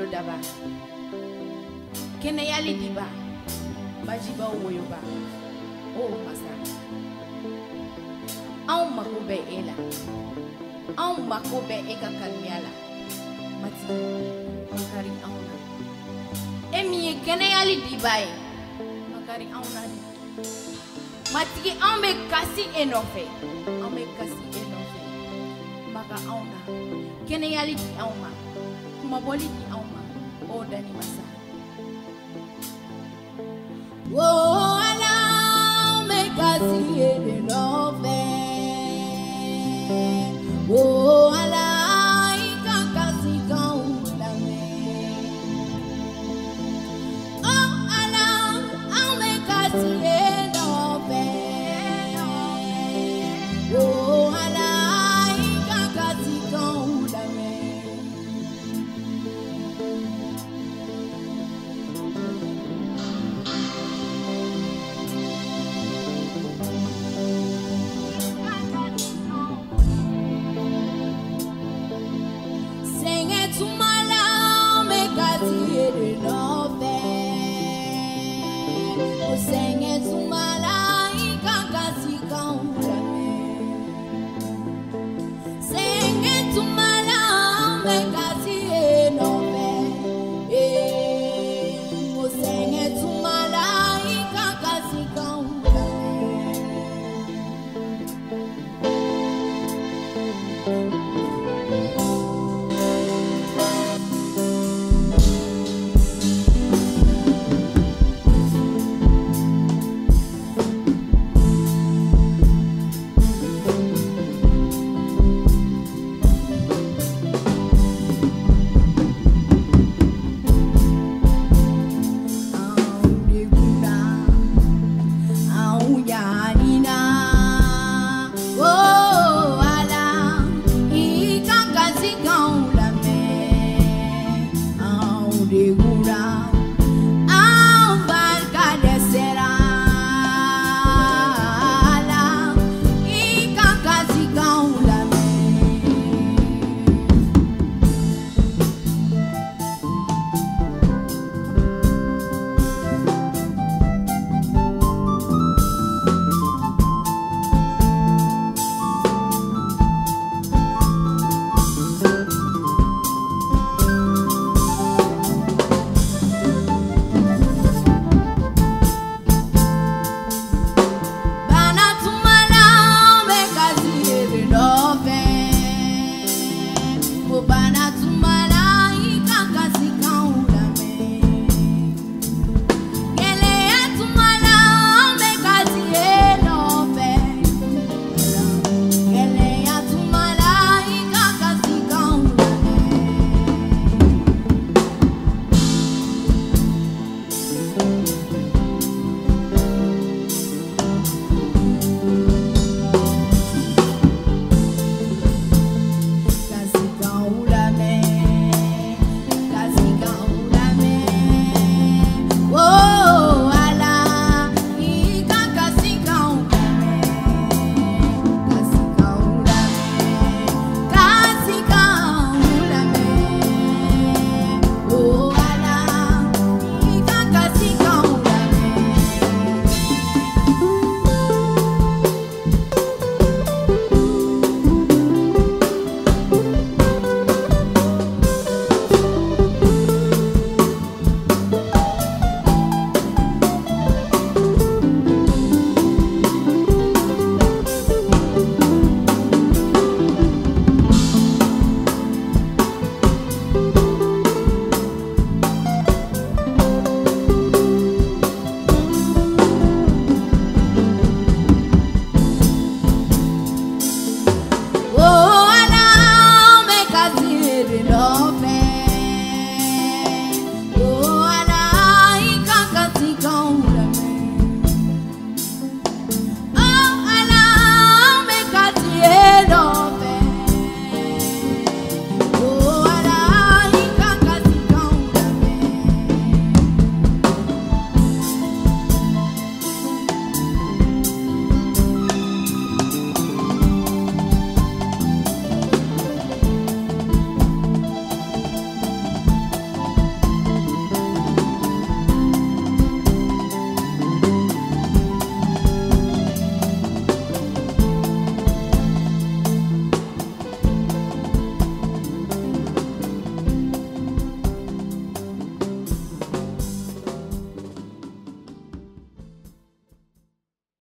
Daba kene yali diba bajiba woyoba oh masa au makobe ela au makobe eka kalmiala mati makari auna emi kene yali diba e makari auna mati ambe kasi enofe maka auna kene yali di auma maboli di auma o dani masa wo ala me kasi enofe wo ala ikakasi kaula me o ala me kasi enofe wo ala ikakasi kaula me